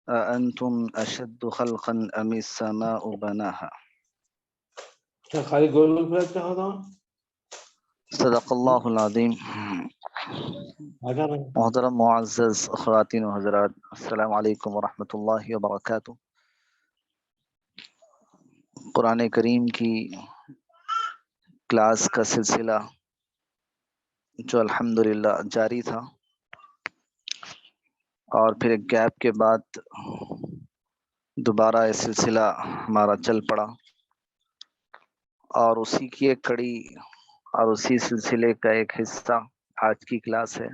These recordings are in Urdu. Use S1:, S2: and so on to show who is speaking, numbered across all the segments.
S1: أأنتم أشد خلقا أم السماء بناها
S2: کیا خالی گول گول پھر کیا ہوتا
S1: صدق اللہ العظیم۔
S2: اگر
S1: محترم معزز خواتین و حضرات، السلام علیکم ورحمۃ اللہ وبرکاتہ۔ قرآن کریم کی کلاس کا سلسلہ جو الحمدللہ جاری تھا، اور پھر ایک گیپ کے بعد دوبارہ یہ سلسلہ ہمارا چل پڑا، اور اسی کی ایک کڑی اور اسی سلسلے کا ایک حصہ آج کی کلاس ہے۔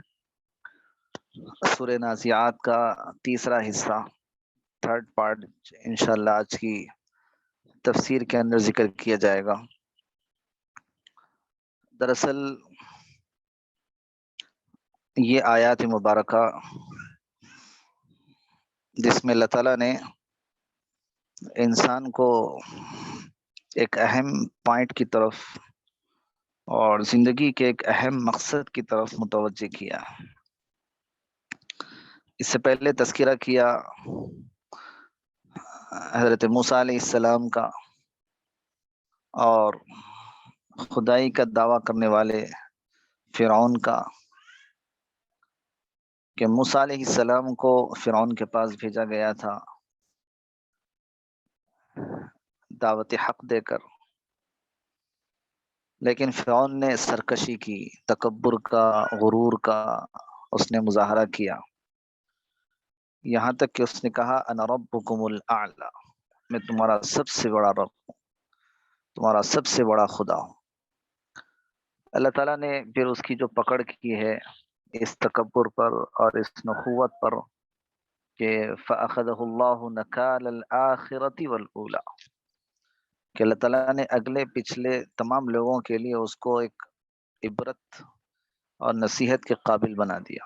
S1: سورہ نازعات کا تیسرا حصہ، تھرڈ پارٹ، انشاءاللہ آج کی تفسیر کے اندر ذکر کیا جائے گا۔ دراصل یہ آیات مبارکہ جس میں اللہ تعالیٰ نے انسان کو ایک اہم پوائنٹ کی طرف اور زندگی کے ایک اہم مقصد کی طرف متوجہ کیا۔ اس سے پہلے تذکرہ کیا حضرت موسیٰ علیہ السلام کا اور خدائی کا دعویٰ کرنے والے فرعون کا، کہ موسیٰ علیہ السلام کو فرعون کے پاس بھیجا گیا تھا دعوت حق دے کر، لیکن فرعون نے سرکشی کی، تکبر کا، غرور کا اس نے مظاہرہ کیا، یہاں تک کہ اس نے کہا انا ربکم الاعلی، میں تمہارا سب سے بڑا رب ہوں، تمہارا سب سے بڑا خدا ہوں۔ اللہ تعالیٰ نے پھر اس کی جو پکڑ کی ہے اس تکبر پر اور اس نخوت پر، کہ فَأَخَذَهُ اللَّهُ نَكَالَ الْآخِرَةِ وَالْأُولَى، کہ اللہ تعالیٰ نے اگلے پچھلے تمام لوگوں کے لیے اس کو ایک عبرت اور نصیحت کے قابل بنا دیا۔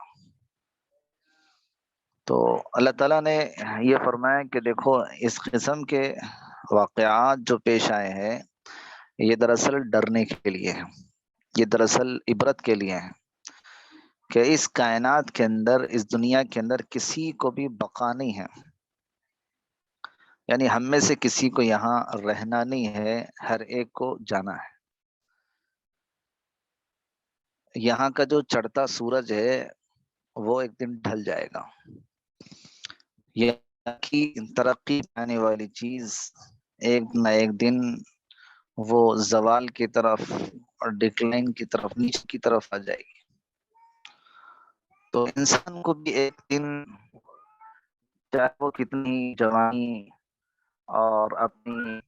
S1: تو اللہ تعالیٰ نے یہ فرمایا کہ دیکھو، اس قسم کے واقعات جو پیش آئے ہیں یہ دراصل ڈرنے کے لیے ہیں، یہ دراصل عبرت کے لیے ہیں، کہ اس کائنات کے اندر، اس دنیا کے اندر کسی کو بھی بقا نہیں ہے، یعنی ہم میں سے کسی کو یہاں رہنا نہیں ہے، ہر ایک کو جانا ہے۔ یہاں کا جو چڑھتا سورج ہے وہ ایک دن ڈھل جائے گا، یہاں کی ترقی پانے والی چیز ایک نہ ایک دن وہ زوال کی طرف اور ڈکلائن کی طرف، نیچے کی طرف آ جائے گی۔ تو انسان کو بھی ایک دن، چاہے وہ کتنی جوانی اور اپنی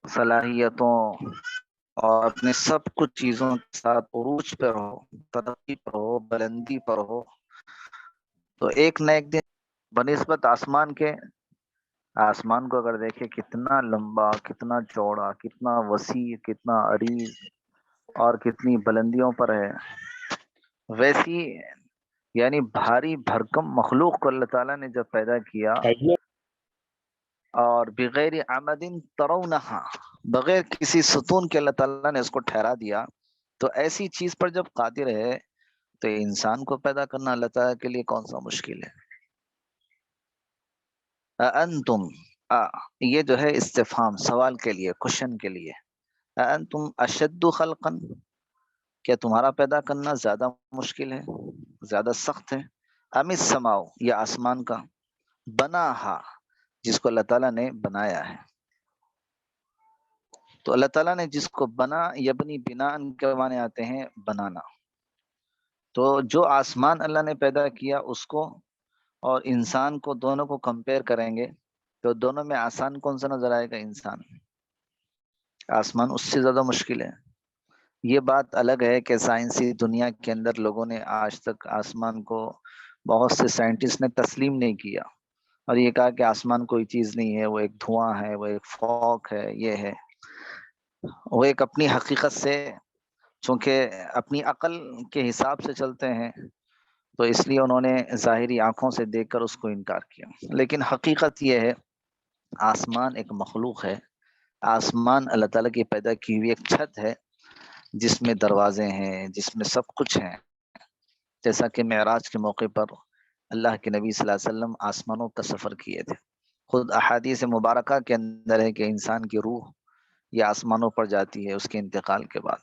S1: صلاحیتوں اور اپنے سب کچھ چیزوں کے ساتھ عروج پر ہو، ترقی پر ہو، بلندی پر ہو، تو ایک نہ ایک دن بنسبت آسمان کے، آسمان کو اگر دیکھے کتنا لمبا، کتنا چوڑا، کتنا وسیع، کتنا عریض اور کتنی بلندیوں پر ہے، ویسی یعنی بھاری بھرکم مخلوق کو اللہ تعالیٰ نے جب پیدا کیا، اور بغیر عمد ترونہا، بغیر کسی ستون کے اللہ تعالیٰ نے اس کو ٹھہرا دیا، تو ایسی چیز پر جب قادر ہے تو انسان کو پیدا کرنا اللہ تعالیٰ کے لیے کون سا مشکل ہے؟ انتم، یہ جو ہے استفہام، سوال کے لیے، کوشچن کے لیے، انتم اشد خلقا، کیا تمہارا پیدا کرنا زیادہ مشکل ہے، زیادہ سخت ہے، ام السماء، یا آسمان کا، بناہا، جس کو اللہ تعالیٰ نے بنایا ہے۔ تو اللہ تعالیٰ نے جس کو بنا، یبنی بناء کے معنی آتے ہیں بنانا، تو جو آسمان اللہ نے پیدا کیا اس کو اور انسان کو، دونوں کو کمپیئر کریں گے تو دونوں میں آسان کون سا نظر آئے گا؟ انسان۔ آسمان اس سے زیادہ مشکل ہے۔ یہ بات الگ ہے کہ سائنسی دنیا کے اندر لوگوں نے آج تک آسمان کو، بہت سے سائنٹسٹ نے تسلیم نہیں کیا اور یہ کہا کہ آسمان کوئی چیز نہیں ہے، وہ ایک دھواں ہے، وہ ایک فوگ ہے، یہ ہے، وہ ایک اپنی حقیقت سے، چونکہ اپنی عقل کے حساب سے چلتے ہیں تو اس لیے انہوں نے ظاہری آنکھوں سے دیکھ کر اس کو انکار کیا، لیکن حقیقت یہ ہے آسمان ایک مخلوق ہے، آسمان اللہ تعالیٰ کی پیدا کی ہوئی ایک چھت ہے جس میں دروازے ہیں، جس میں سب کچھ ہیں، جیسا کہ معراج کے موقع پر اللہ کے نبی صلی اللہ علیہ وسلم آسمانوں کا سفر کیے تھے. خود احادیث مبارکہ کے اندر ہے کہ انسان کی روح یہ آسمانوں پر جاتی ہے اس کے انتقال کے بعد.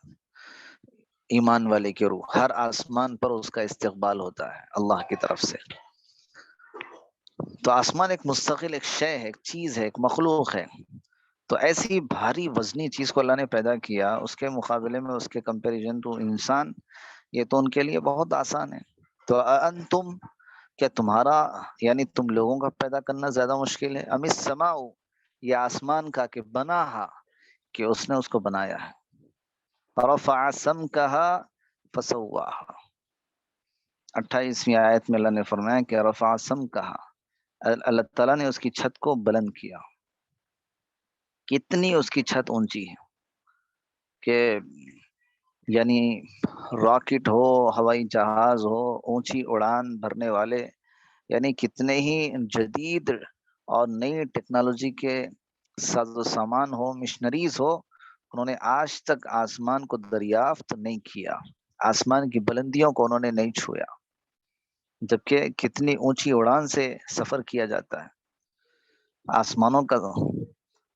S1: ایمان والے کی روح ہر آسمان پر اس کا استقبال ہوتا ہے اللہ کی طرف سے. تو آسمان ایک مستقل ایک شے ہے، ایک چیز ہے، ایک مخلوق ہے. تو ایسی بھاری وزنی چیز کو اللہ نے پیدا کیا، اس کے مقابلے میں اس کے کمپیریزن ٹو انسان یہ تو ان کے لیے بہت آسان ہے. تو انتم کیا تمہارا یعنی تم لوگوں کا پیدا کرنا زیادہ مشکل ہے؟ ام السماء یہ آسمان کا کہ بناہا کہ اس نے اس کو بنایا ہے. رفع سمکہا فسواہا 28ویں آیت میں اللہ نے فرمایا کہ رفع سمکہا اللہ تعالیٰ نے اس کی چھت کو بلند کیا. کتنی اس کی چھت اونچی ہے کہ یعنی راکٹ ہو، ہوائی جہاز ہو، اونچی اڑان بھرنے والے، یعنی کتنے ہی جدید اور نئی ٹیکنالوجی کے ساز و سامان ہو، مشنریز ہو، انہوں نے آج تک آسمان کو دریافت نہیں کیا، آسمان کی بلندیوں کو انہوں نے نہیں چھویا، جبکہ کتنی اونچی اڑان سے سفر کیا جاتا ہے.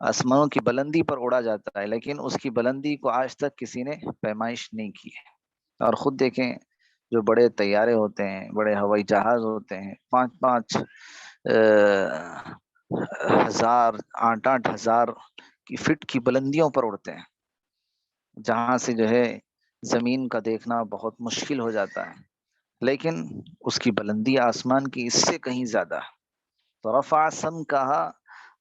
S1: آسمانوں کی بلندی پر اڑا جاتا ہے، لیکن اس کی بلندی کو آج تک کسی نے پیمائش نہیں کی ہے. اور خود دیکھیں جو بڑے طیارے ہوتے ہیں، بڑے ہوائی جہاز ہوتے ہیں، 5-5 ہزار 8-8 ہزار کی فٹ کی بلندیوں پر اڑتے ہیں، جہاں سے جو ہے زمین کا دیکھنا بہت مشکل ہو جاتا ہے، لیکن اس کی بلندی آسمان کی اس سے کہیں زیادہ ہے. تو رفع سم کہا،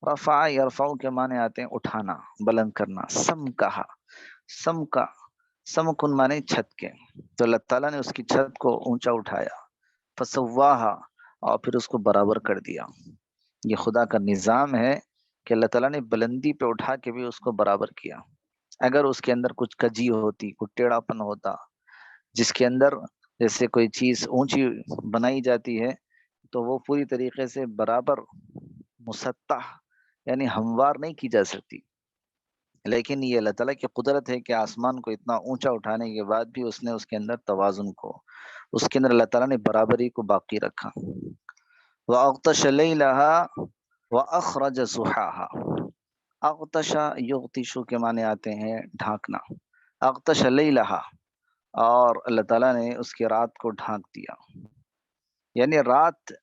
S1: رفع یرفع کے معنی آتے ہیں اٹھانا، بلند کرنا. سم کہا، سم کا سم کن معنی چھت کے. تو اللہ تعالیٰ نے اس کی چھت کو اونچا اٹھایا، فسواہا اور پھر اس کو برابر کر دیا. یہ خدا کا نظام ہے کہ اللہ تعالیٰ نے بلندی پہ اٹھا کے بھی اس کو برابر کیا. اگر اس کے اندر کچھ کجی ہوتی، کچھ ٹیڑھا پن ہوتا، جس کے اندر جیسے کوئی چیز اونچی بنائی جاتی ہے تو وہ پوری طریقے سے برابر مسطح یعنی ہموار نہیں کی جا سکتی. لیکن یہ اللہ تعالیٰ کی قدرت ہے کہ آسمان کو اتنا اونچا اٹھانے کے بعد بھی اس نے اس کے اندر توازن کو، اس کے اندر اللہ تعالیٰ نے برابری کو باقی رکھا. وَأَغْطَشَ لَيْلَهَا وَأَخْرَجَ ضُحَاهَا. اغتش یغتش کے معنی آتے ہیں ڈھانکنا. اغتش لیلها اور اللہ تعالیٰ نے اس کی رات کو ڈھانک دیا. یعنی رات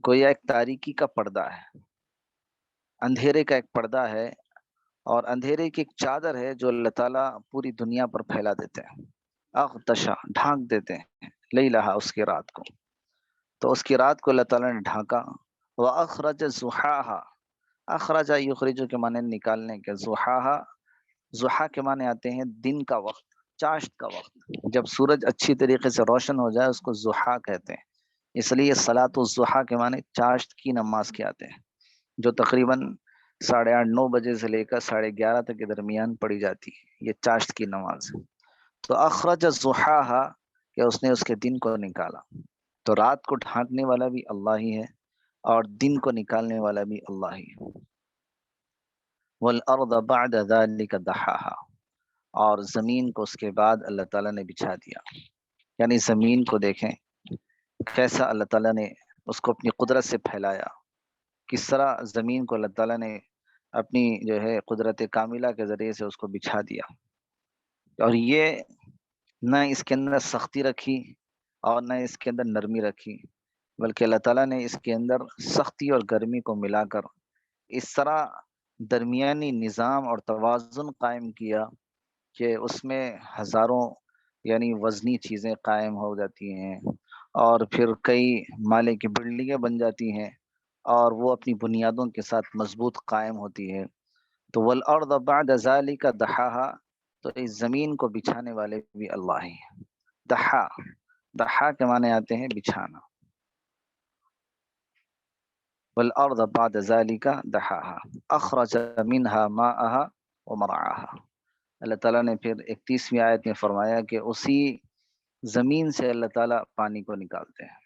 S1: گویا ایک تاریکی کا پردہ ہے، اندھیرے کا ایک پردہ ہے، اور اندھیرے کی ایک چادر ہے جو اللہ تعالیٰ پوری دنیا پر پھیلا دیتے ہیں. اغتشا ڈھانک دیتے ہیں، لیلہا اس کی رات کو. تو اس کی رات کو اللہ تعالیٰ نے ڈھانکا. وَأَخْرَجَ ضُحَاهَا. اخرج یخرج کے معنی نکالنے کے. ضحا کے معنی آتے ہیں دن کا وقت، چاشت کا وقت. جب سورج اچھی طریقے سے روشن ہو جائے اس کو ضحا کہتے ہیں. اس لیے صلاۃ الضحیٰ کے معنی چاشت کی نماز کے آتے ہیں، جو تقریباً 8:30-9 بجے سے لے کر 11:30 تک کے درمیان پڑھی جاتی ہے. یہ چاشت کی نماز ہے. تو اخرج ضحاہا کہ اس نے اس کے دن کو نکالا. تو رات کو ڈھانکنے والا بھی اللہ ہی ہے اور دن کو نکالنے والا بھی اللہ ہی. والارض بعد ذلك دحاها اور زمین کو اس کے بعد اللہ تعالیٰ نے بچھا دیا. یعنی زمین کو دیکھیں کیسا اللہ تعالیٰ نے اس کو اپنی قدرت سے پھیلایا، کس طرح زمین کو اللہ تعالیٰ نے اپنی جو ہے قدرت کاملہ کے ذریعے سے اس کو بچھا دیا. اور یہ نہ اس کے اندر سختی رکھی اور نہ اس کے اندر نرمی رکھی، بلکہ اللہ تعالیٰ نے اس کے اندر سختی اور گرمی کو ملا کر اس طرح درمیانی نظام اور توازن قائم کیا کہ اس میں ہزاروں یعنی وزنی چیزیں قائم ہو جاتی ہیں، اور پھر کئی مالے کی بلڈنگیں بن جاتی ہیں اور وہ اپنی بنیادوں کے ساتھ مضبوط قائم ہوتی ہے. تو والارض بعد ذلك دحاها تو اس زمین کو بچھانے والے بھی اللہ ہی ہیں. دحا کے معنی آتے ہیں بچھانا. والارض بعد ذلك دحاها اخرج منها ماءها ومرعاها. اللہ تعالیٰ نے پھر 31ویں آیت میں فرمایا کہ اسی زمین سے اللہ تعالیٰ پانی کو نکالتے ہیں.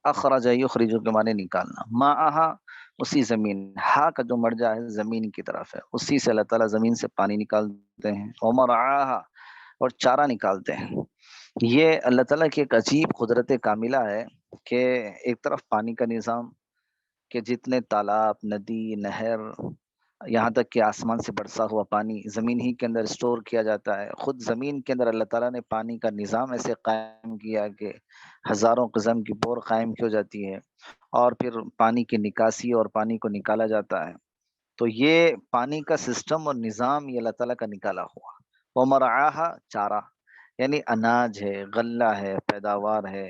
S1: اخرج یخرج کے معنی نکالنا. ماءها اسی زمین، ہا کا جو مرجع ہے زمین کی طرف ہے، اسی سے اللہ تعالیٰ زمین سے پانی نکالتے ہیں. ومرعاها اور چارہ نکالتے ہیں. یہ اللہ تعالیٰ کی ایک عجیب قدرت کاملہ ہے کہ ایک طرف پانی کا نظام، کہ جتنے تالاب، ندی، نہر، یہاں تک کہ آسمان سے برسا ہوا پانی زمین ہی کے اندر اسٹور کیا جاتا ہے. خود زمین کے اندر اللہ تعالیٰ نے پانی کا نظام ایسے قائم کیا کہ ہزاروں قسم کی بور قائم کی ہو جاتی ہے، اور پھر پانی کی نکاسی اور پانی کو نکالا جاتا ہے. تو یہ پانی کا سسٹم اور نظام یہ اللہ تعالیٰ کا نکالا ہوا. وہ مرعاہا، چارہ، یعنی اناج ہے، غلہ ہے، پیداوار ہے،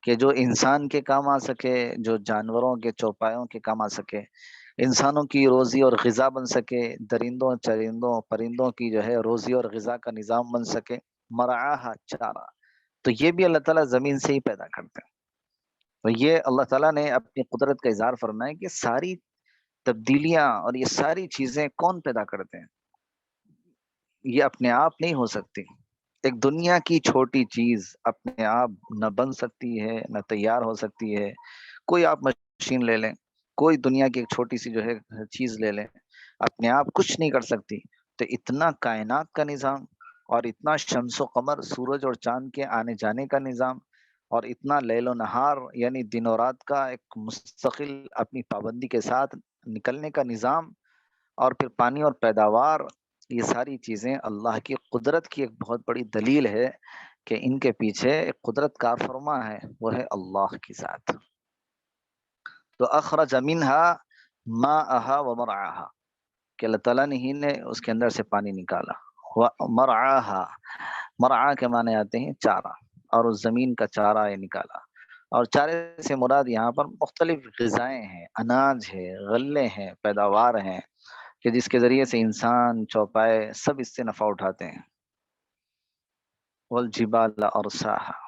S1: کہ جو انسان کے کام آ سکے، جو جانوروں کے چوپایوں کے کام آ سکے، انسانوں کی روزی اور غذا بن سکے، درندوں چرندوں پرندوں کی جو ہے روزی اور غذا کا نظام بن سکے. مرعاہا، چارہ. تو یہ بھی اللہ تعالیٰ زمین سے ہی پیدا کرتے ہیں. تو یہ اللہ تعالیٰ نے اپنی قدرت کا اظہار فرمایا کہ ساری تبدیلیاں اور یہ ساری چیزیں کون پیدا کرتے ہیں؟ یہ اپنے آپ نہیں ہو سکتی. ایک دنیا کی چھوٹی چیز اپنے آپ نہ بن سکتی ہے، نہ تیار ہو سکتی ہے. کوئی آپ مشین لے لیں، کوئی دنیا کی ایک چھوٹی سی جو ہے چیز لے لیں، اپنے آپ کچھ نہیں کر سکتی. تو اتنا کائنات کا نظام، اور اتنا شمس و قمر، سورج اور چاند کے آنے جانے کا نظام، اور اتنا لیل و نہار یعنی دن و رات کا ایک مستقل اپنی پابندی کے ساتھ نکلنے کا نظام، اور پھر پانی اور پیداوار، یہ ساری چیزیں اللہ کی قدرت کی ایک بہت بڑی دلیل ہے کہ ان کے پیچھے ایک قدرت کار فرما ہے، وہ ہے اللہ کی ذات. تو اخرج منہا ماءہا ومرعاہا، کہ اللہ تعالیٰ نے ہی نے اس کے اندر سے پانی نکالا. مرعاہا، مرعا کے معنی آتے ہیں چارہ، اور اس زمین کا چارہ یہ نکالا. اور چارے سے مراد یہاں پر مختلف غذائیں ہیں، اناج ہے، غلے ہیں، پیداوار ہیں، کہ جس کے ذریعے سے انسان چوپائے سب اس سے نفع اٹھاتے ہیں. والجبال ارساہا،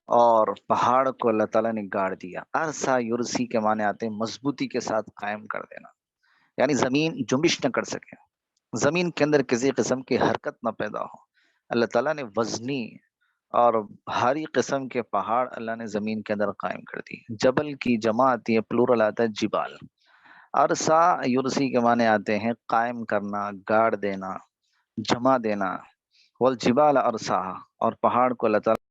S1: اور پہاڑ کو اللہ تعالیٰ نے گاڑ دیا. ارسا یورسی کے معنی آتے ہیں مضبوطی کے ساتھ قائم کر دینا، یعنی زمین جنبش نہ کر سکے، زمین کے اندر کسی قسم کی حرکت نہ پیدا ہو. اللہ تعالیٰ نے وزنی اور بھاری قسم کے پہاڑ اللہ نے زمین کے اندر قائم کر دی. جبل کی جمع آتی ہے، پلورل آتا ہے جبال. ارسا یورسی کے معنی آتے ہیں قائم کرنا، گاڑ دینا، جمع دینا. والجبال ارساہا، اور پہاڑ کو اللہ تعالیٰ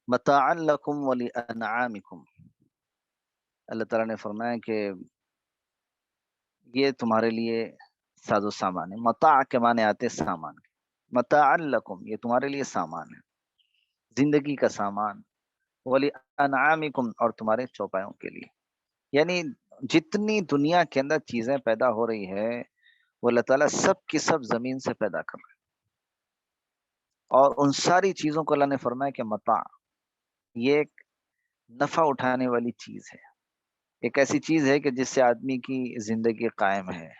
S1: متاعا لکم ولانعامکم، اللہ تعالیٰ نے فرمایا کہ یہ تمہارے لیے ساز و سامان ہے. متاع کے معنی آتے ہیں سامان. متاعا لکم، یہ تمہارے لیے سامان ہے، زندگی کا سامان. ولانعامکم، اور تمہارے چوپایوں کے لیے. یعنی جتنی دنیا کے اندر چیزیں پیدا ہو رہی ہے وہ اللہ تعالیٰ سب کی سب زمین سے پیدا کر رہے ہیں، اور ان ساری چیزوں کو اللہ نے فرمایا کہ متاع، یہ ایک نفع اٹھانے والی چیز ہے. ایک ایسی چیز ہے کہ جس سے آدمی کی زندگی قائم ہے،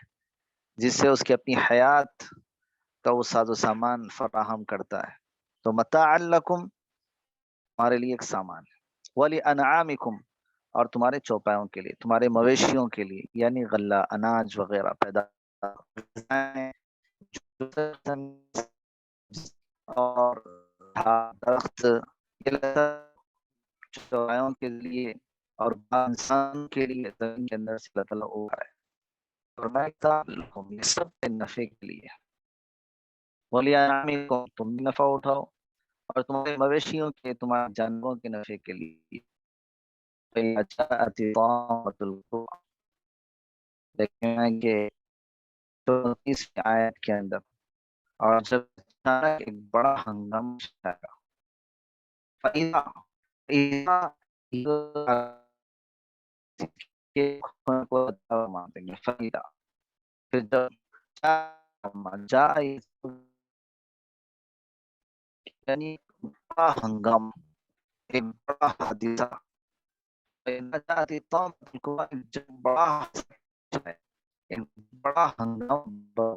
S1: جس سے اس کی اپنی حیات کا وہ ساز و سامان فراہم کرتا ہے. تو متاع لکم، تمہارے لیے ایک سامان ہے. ولانعامکم، اور تمہارے چوپایوں کے لیے، تمہارے مویشیوں کے لیے، یعنی غلہ، اناج وغیرہ پیدا اور درخت، یہ چوپایوں کے لیے اور انسان کے لیے زمین کے اندر سے اللہ تعالیٰ اگا ہے. اور یہ سب کے نفع کے لیے. وَلِأَنْعَامِكُمْ، تم بھی نفع اٹھاؤ، اور تمہارے مویشیوں کے، تمہارے جانوروں کے نفع کے لیے. فَإِذَا جَاءَتِ الطَّامَّةُ الْكُبْرىٰ، دیکھیں کہ 34ویں آیت کے اندر، اور جب اچانک ایک بڑا ہنگامہ چھائے گا. فَإِذَا، مانتے گے. فَإِذَا، پھر جب جائے، یعنی بڑا ہنگامہ، ایک بڑا حادثہ. جب بڑا حادثہ ہے، ایک بڑا ہنگامہ،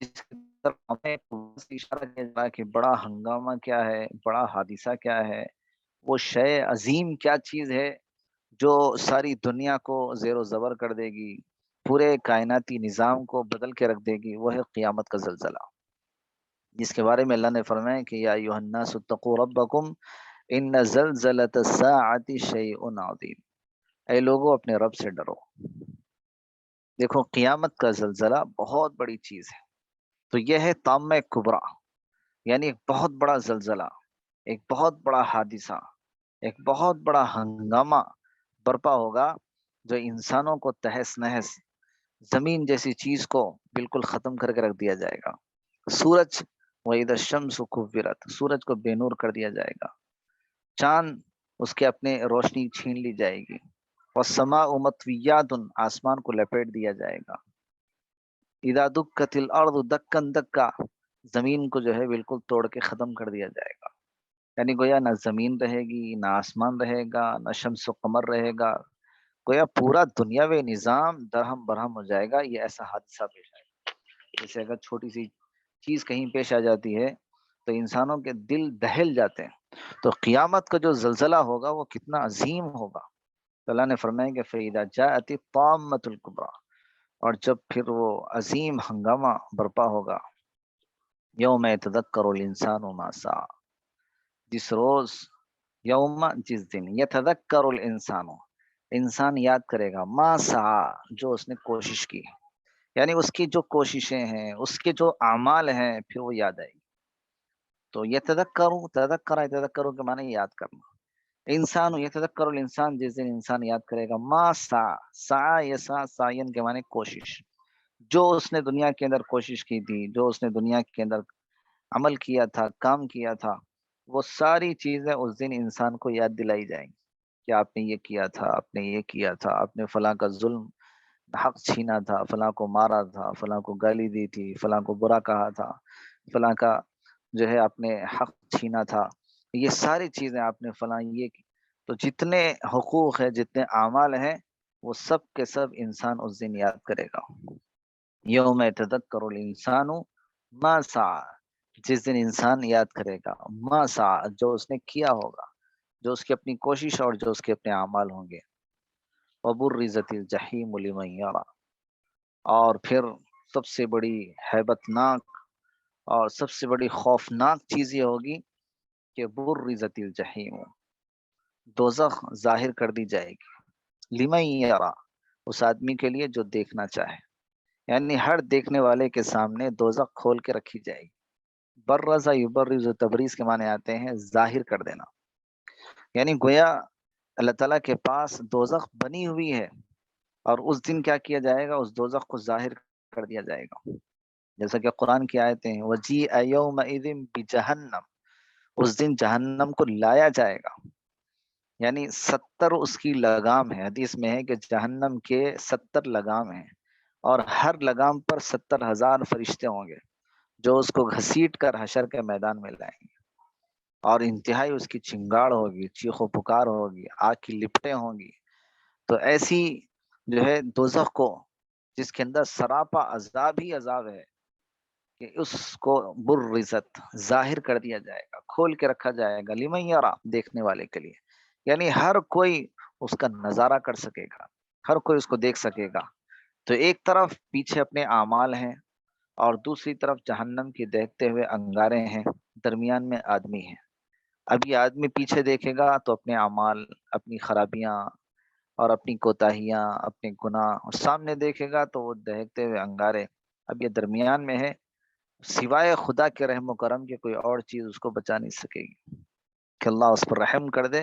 S1: جس کی طرف ہمیں اشارہ کیا جا رہا ہے کہ بڑا ہنگامہ کیا ہے، بڑا حادثہ کیا ہے، وہ شے عظیم کیا چیز ہے جو ساری دنیا کو زیر و زبر کر دے گی، پورے کائناتی نظام کو بدل کے رکھ دے گی. وہ ہے قیامت کا زلزلہ، جس کے بارے میں اللہ نے فرمایا کہ یا ایھا الناس اتقوا ربکم ان زلزلۃ الساعۃ شیء عظیم. اے لوگوں اپنے رب سے ڈرو۔ دیکھو قیامت کا زلزلہ بہت بڑی چیز ہے، تو یہ ہے طامہ کبریٰ، یعنی ایک بہت بڑا زلزلہ، ایک بہت بڑا حادثہ، ایک بہت بڑا ہنگامہ برپا ہوگا، جو انسانوں کو تہس نہس، زمین جیسی چیز کو بالکل ختم کر کے رکھ دیا جائے گا۔ سورج وَإِذَا الشَّمْسُ كُوِّرَتْ، سورج کو بے نور کر دیا جائے گا، چاند اس کے اپنے روشنی چھین لی جائے گی، وَالسَّمَاءُ مَطْوِيَّاتٌ، آسمان کو لپیٹ دیا جائے گا، اذا دکت الارض دکن دکا، زمین کو جو ہے بالکل توڑ کے ختم کر دیا جائے گا، یعنی گویا نہ زمین رہے گی، نہ آسمان رہے گا، نہ شمس و قمر رہے گا، گویا پورا دنیاوی نظام درہم برہم ہو جائے گا۔ یہ ایسا حادثہ پیش آئے گا، جیسے اگر چھوٹی سی چیز کہیں پیش آ جاتی ہے تو انسانوں کے دل دہل جاتے ہیں، تو قیامت کا جو زلزلہ ہوگا وہ کتنا عظیم ہوگا۔ تو اللہ نے فرمایا کہ فَإِذَا جَاءَتِ الطَّامَّةُ الْكُبْرىٰ، اور جب پھر وہ عظیم ہنگامہ برپا ہوگا، یوم یتذکر الانسان ما سعی، جس روز، یوم جس دن، یتذکر الانسان، انسان یاد کرے گا، ما سعی جو اس نے کوشش کی، یعنی اس کی جو کوششیں ہیں، اس کے جو اعمال ہیں، پھر وہ یاد آئے گی۔ تو یتذکر، تذکر یتذکر کے معنی یاد کرنا، انسان یتذکر الانسان جس دن انسان یاد کرے گا، ما سعی، سعی یسعی سعین کے معنی کوشش، جو اس نے دنیا کے اندر کوشش کی تھی، جو اس نے دنیا کے اندر عمل کیا تھا، کام کیا تھا، وہ ساری چیزیں اس دن انسان کو یاد دلائی جائیں گی کہ آپ نے یہ کیا تھا، آپ نے یہ کیا تھا، آپ نے فلاں کا ظلم حق چھینا تھا، فلاں کو مارا تھا، فلاں کو گالی دی تھی، فلاں کو برا کہا تھا، فلاں کا جو ہے آپ نے حق چھینا تھا، یہ ساری چیزیں آپ نے فلاں یہ کی۔ تو جتنے حقوق ہیں، جتنے اعمال ہیں، وہ سب کے سب انسان اس دن یاد کرے گا۔ یوم یتذکر الانسان ما سعی، جس دن انسان یاد کرے گا، ما سعی جو اس نے کیا ہوگا، جو اس کی اپنی کوشش اور جو اس کے اپنے اعمال ہوں گے، وبرزت الجحیم لمن یری، اور پھر سب سے بڑی ہیبت ناک اور سب سے بڑی خوفناک چیز یہ ہوگی کہ برزت الجحیم، دوزخ ظاہر کر دی جائے گی، لمن یری، اس آدمی کے لیے جو دیکھنا چاہے، یعنی ہر دیکھنے والے کے سامنے دوزخ کھول کے رکھی جائے گی۔ برزا یبرز، تبریز کے معنی آتے ہیں ظاہر کر دینا، یعنی گویا اللہ تعالیٰ کے پاس دوزخ بنی ہوئی ہے، اور اس دن کیا کیا جائے گا، اس دوزخ کو ظاہر کر دیا جائے گا، جیسا کہ قرآن کی آیتیں ہیں، وَجِیءَ یَوْمَئِذٍ بِجَہَنَّمَ، اس دن جہنم کو لایا جائے گا، یعنی 70 اس کی لگام ہے، حدیث میں ہے کہ جہنم کے 70 لگام ہیں، اور ہر لگام پر 70,000 فرشتے ہوں گے جو اس کو گھسیٹ کر حشر کے میدان میں لائیں گے، اور انتہائی اس کی چنگاڑ ہوگی، چیخ و پکار ہوگی، آگ کی لپٹیں ہوں گی۔ تو ایسی جو ہے دوزخ کو، جس کے اندر سراپا عذاب ہی عذاب ہے، کہ اس کو برزت ظاہر کر دیا جائے گا، کھول کے رکھا جائے گا، لمن یرا دیکھنے والے کے لیے، یعنی ہر کوئی اس کا نظارہ کر سکے گا، ہر کوئی اس کو دیکھ سکے گا۔ تو ایک طرف پیچھے اپنے اعمال ہیں، اور دوسری طرف جہنم کی دیکھتے ہوئے انگارے ہیں، درمیان میں آدمی ہے۔ اب یہ آدمی پیچھے دیکھے گا تو اپنے اعمال، اپنی خرابیاں اور اپنی کوتاہیاں، اپنے گناہ، اور سامنے دیکھے گا تو وہ دہکتے ہوئے انگارے۔ اب یہ درمیان میں ہے، سوائے خدا کے رحم و کرم کے کوئی اور چیز اس کو بچا نہیں سکے گی کہ اللہ اس پر رحم کر دے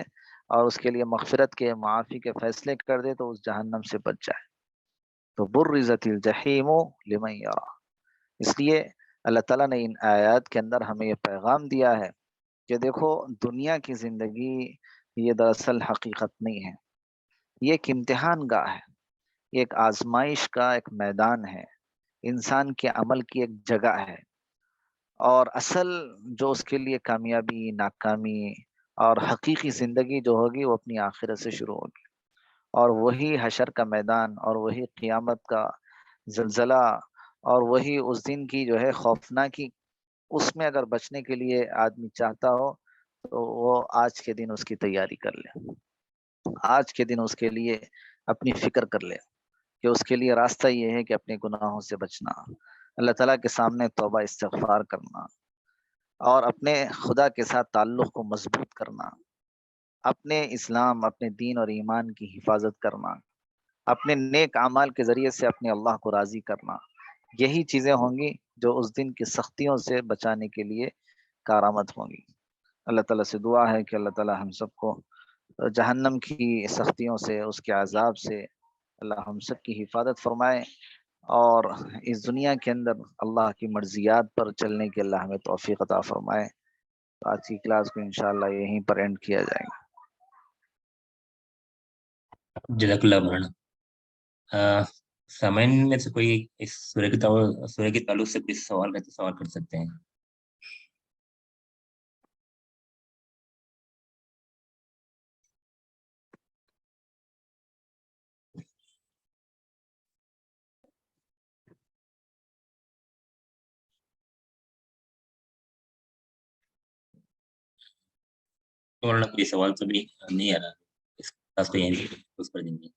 S1: اور اس کے لیے مغفرت کے، معافی کے فیصلے کر دے تو اس جہنم سے بچ جائے۔ تو برزت الجحیم لمن یرا، اس لیے اللہ تعالیٰ نے ان آیات کے اندر ہمیں یہ پیغام دیا ہے کہ دیکھو دنیا کی زندگی یہ دراصل حقیقت نہیں ہے، یہ ایک امتحان گاہ ہے، یہ ایک آزمائش کا ایک میدان ہے، انسان کے عمل کی ایک جگہ ہے، اور اصل جو اس کے لیے کامیابی، ناکامی اور حقیقی زندگی جو ہوگی وہ اپنی آخرت سے شروع ہوگی، اور وہی حشر کا میدان، اور وہی قیامت کا زلزلہ، اور وہی اس دن کی جو ہے خوفناکی، اس میں اگر بچنے کے لیے آدمی چاہتا ہو تو وہ آج کے دن اس کی تیاری کر لے، آج کے دن اس کے لیے اپنی فکر کر لے کہ اس کے لیے راستہ یہ ہے کہ اپنے گناہوں سے بچنا، اللہ تعالیٰ کے سامنے توبہ استغفار کرنا، اور اپنے خدا کے ساتھ تعلق کو مضبوط کرنا، اپنے اسلام، اپنے دین اور ایمان کی حفاظت کرنا، اپنے نیک اعمال کے ذریعے سے اپنے اللہ کو راضی کرنا، یہی چیزیں ہوں گی جو اس دن کی سختیوں سے بچانے کے لیے کارآمد ہوں گی۔ اللہ تعالیٰ سے دعا ہے کہ اللہ تعالیٰ ہم سب کو جہنم کی سختیوں سے، اس کے عذاب سے اللہ ہم سب کی حفاظت فرمائے، اور اس دنیا کے اندر اللہ کی مرضیات پر چلنے کے اللہ ہمیں توفیق عطا فرمائے۔ تو آج کی کلاس کو انشاءاللہ یہیں پر اینڈ کیا جائے گا۔
S3: جزاک اللہ مولانا۔ سامعین میں سے کوئی اس سورہ کے تعلق سے کوئی سوال ہے تو سوال کر سکتے ہیں۔ مولانا کوئی سوال تو بھی نہیں آ رہا، اس کلاس کو یہیں کلوز کر دیں گے۔